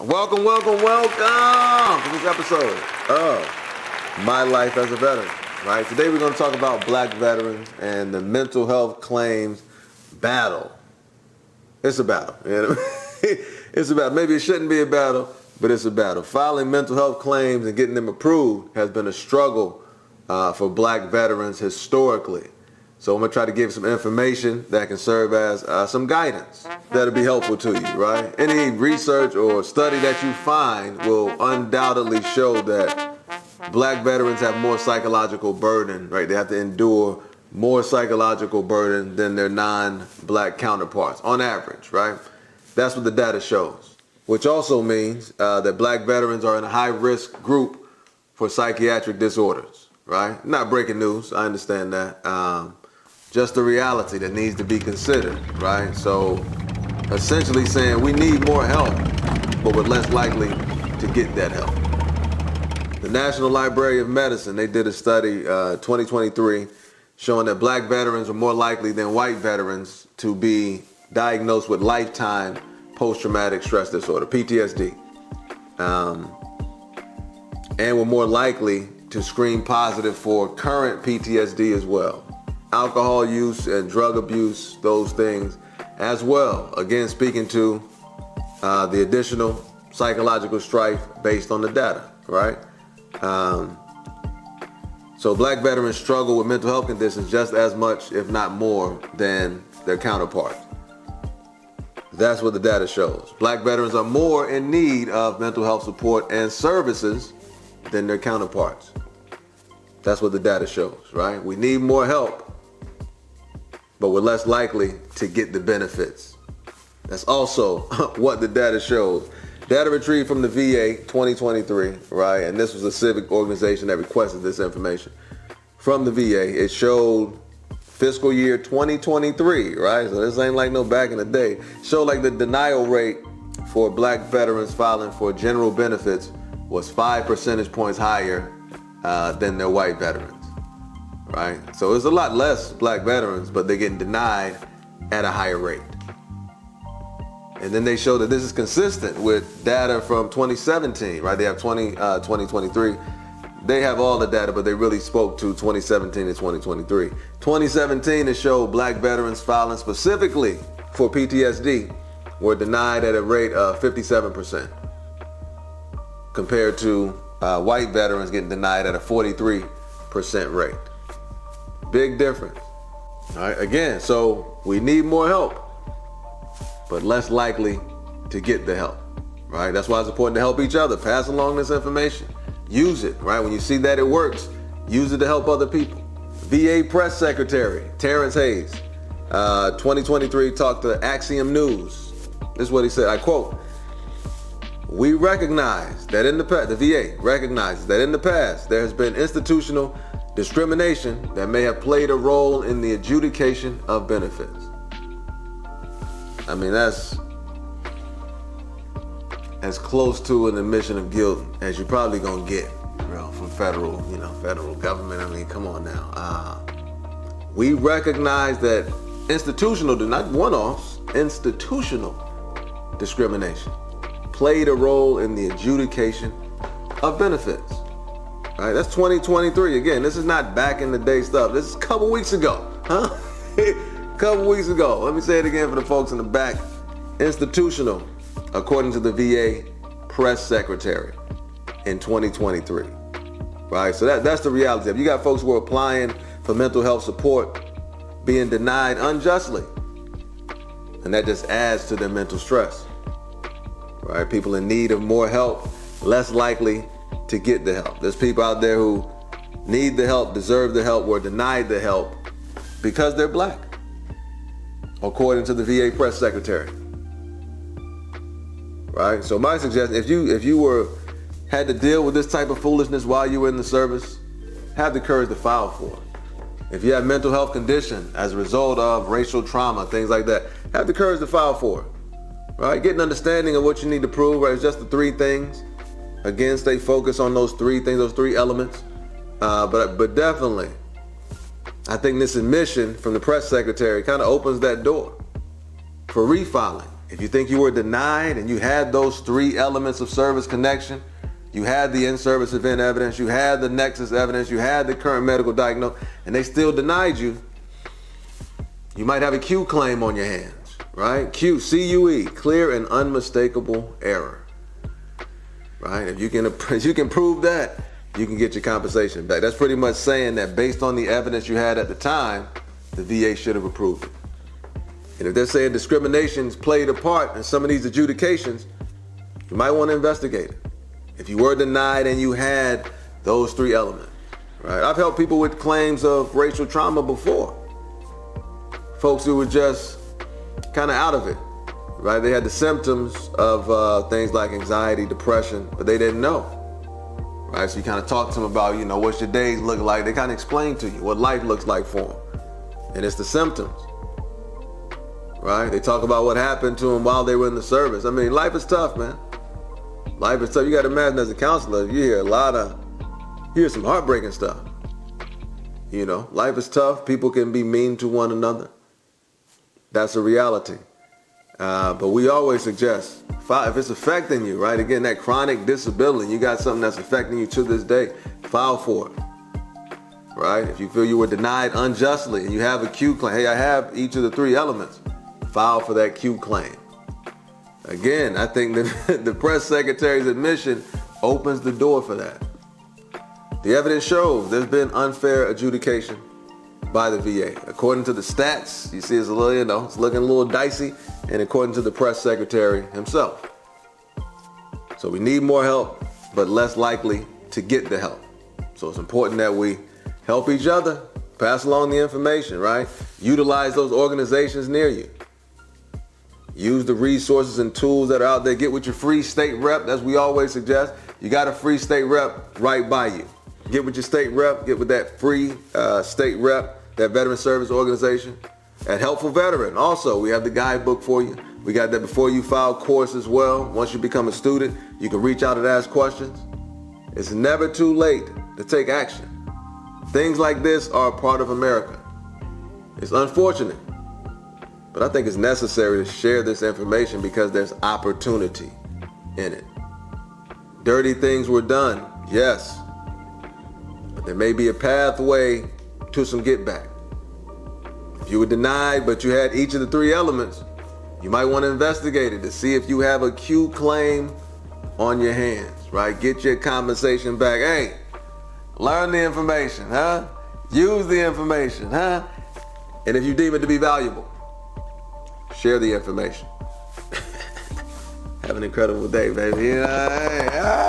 Welcome to this episode of My Life as a Veteran. Right, today we're going to talk about black veterans and the mental health claims battle. It's a battle. You know? It's a battle. Maybe it shouldn't be a battle, but it's a battle. Filing mental health claims and getting them approved has been a struggle for black veterans historically. So I'm going to try to give some information that can serve as some guidance that'll be helpful to you, right? Any research or study that you find will undoubtedly show that black veterans have more psychological burden, right? They have to endure more psychological burden than their non-black counterparts on average, right? That's what the data shows, which also means that black veterans are in a high-risk group for psychiatric disorders, right? Not breaking news, I understand that. Just the reality that needs to be considered, right? So essentially saying we need more help, but we're less likely to get that help. The National Library of Medicine, they did a study, 2023, showing that black veterans are more likely than white veterans to be diagnosed with lifetime post-traumatic stress disorder, PTSD. And we're more likely to screen positive for current PTSD as well. Alcohol use and drug abuse, those things as well. Again, speaking to the additional psychological strife based on the data, right? So black veterans struggle with mental health conditions just as much, if not more, than their counterparts. That's what the data shows. Black veterans are more in need of mental health support and services than their counterparts. That's what the data shows, right? We need more help, but we're less likely to get the benefits. That's also what the data shows. Data retrieved from the VA 2023, right? And this was a civic organization that requested this information from the VA. It showed fiscal year 2023, right? So this ain't like no back in the day. It showed like the denial rate for black veterans filing for general benefits was 5 percentage points higher than their white veterans. Right? So there's a lot less black veterans, but they're getting denied at a higher rate. And then they show that this is consistent with data from 2017, right? They have 2023. They have all the data, but they really spoke to 2017 and 2023. 2017, it showed black veterans filing specifically for PTSD were denied at a rate of 57%, compared to white veterans getting denied at a 43% rate. Big difference. All right, again, so we need more help, but less likely to get the help, right? That's why it's important to help each other. Pass along this information. Use it, right? When you see that it works, use it to help other people. VA Press Secretary Terrence Hayes, 2023, talked to Axiom News. This is what he said, I quote, "We recognize that in the past, the VA recognizes that in the past, there has been institutional discrimination that may have played a role in the adjudication of benefits." I mean, that's as close to an admission of guilt as you're probably gonna get, from federal government. I mean, come on now. We recognize that institutional, not one-offs, institutional discrimination played a role in the adjudication of benefits. All right, that's 2023. Again, this is not back in the day stuff. This is a couple weeks ago, huh? Couple weeks ago. Let me say it again for the folks in the back. Institutional, according to the VA Press Secretary in 2023. Right, so that's the reality. If you got folks who are applying for mental health support being denied unjustly, and that just adds to their mental stress. Right, people in need of more help, less likely to get the help. There's people out there who need the help, deserve the help, were denied the help because they're black, according to the VA Press Secretary. Right? So my suggestion, if you had to deal with this type of foolishness while you were in the service, have the courage to file for it. If you have mental health condition as a result of racial trauma, things like that, have the courage to file for it. Right? Get an understanding of what you need to prove, right? It's just the three things. Again, stay focused on those three things, those three elements. But definitely, I think this admission from the press secretary kind of opens that door for refiling If you think you were denied and you had those 3 elements of service connection, you had the in-service event evidence, you had the nexus evidence, you had the current medical diagnosis, and they still denied you, you might have a Q claim on your hands, right? Q, C-U-E, clear and unmistakable error, right? If you can prove that, you can get your compensation back. That's pretty much saying that based on the evidence you had at the time, the VA should have approved it. And if they're saying discrimination's played a part in some of these adjudications, you might want to investigate it. If you were denied and you had those 3 elements, right? I've helped people with claims of racial trauma before. Folks who were just kind of out of it, right? They had the symptoms of things like anxiety, depression, but they didn't know, right? So you kind of talk to them about, what's your days look like? They kind of explain to you what life looks like for them. And it's the symptoms, right? They talk about what happened to them while they were in the service. I mean, life is tough, man. Life is tough. You got to imagine as a counselor, you hear some heartbreaking stuff. Life is tough. People can be mean to one another. That's a reality. But we always suggest, if it's affecting you, right? Again, that chronic disability, you got something that's affecting you to this day, file for it, right? If you feel you were denied unjustly and you have a Q claim, hey, I have each of the 3 elements, file for that Q claim. Again, I think that the press secretary's admission opens the door for that. The evidence shows there's been unfair adjudication by the VA. According to the stats, you see it's a little, it's looking a little dicey, and according to the press secretary himself. So we need more help, but less likely to get the help. So it's important that we help each other, pass along the information, right? Utilize those organizations near you. Use the resources and tools that are out there. Get with your free state rep, as we always suggest. You got a free state rep right by you. Get with your state rep, get with that free state rep, that veteran service organization. At Helpful Veteran, also, we have the guidebook for you. We got that before you file course as well. Once you become a student, you can reach out and ask questions. It's never too late to take action. Things like this are a part of America. It's unfortunate, but I think it's necessary to share this information because there's opportunity in it. Dirty things were done, yes, but there may be a pathway to some get back. If you were denied, but you had each of the 3 elements, you might want to investigate it to see if you have a Q claim on your hands, right? Get your compensation back. Hey, learn the information, huh? Use the information, huh? And if you deem it to be valuable, share the information. Have an incredible day, baby. Hey.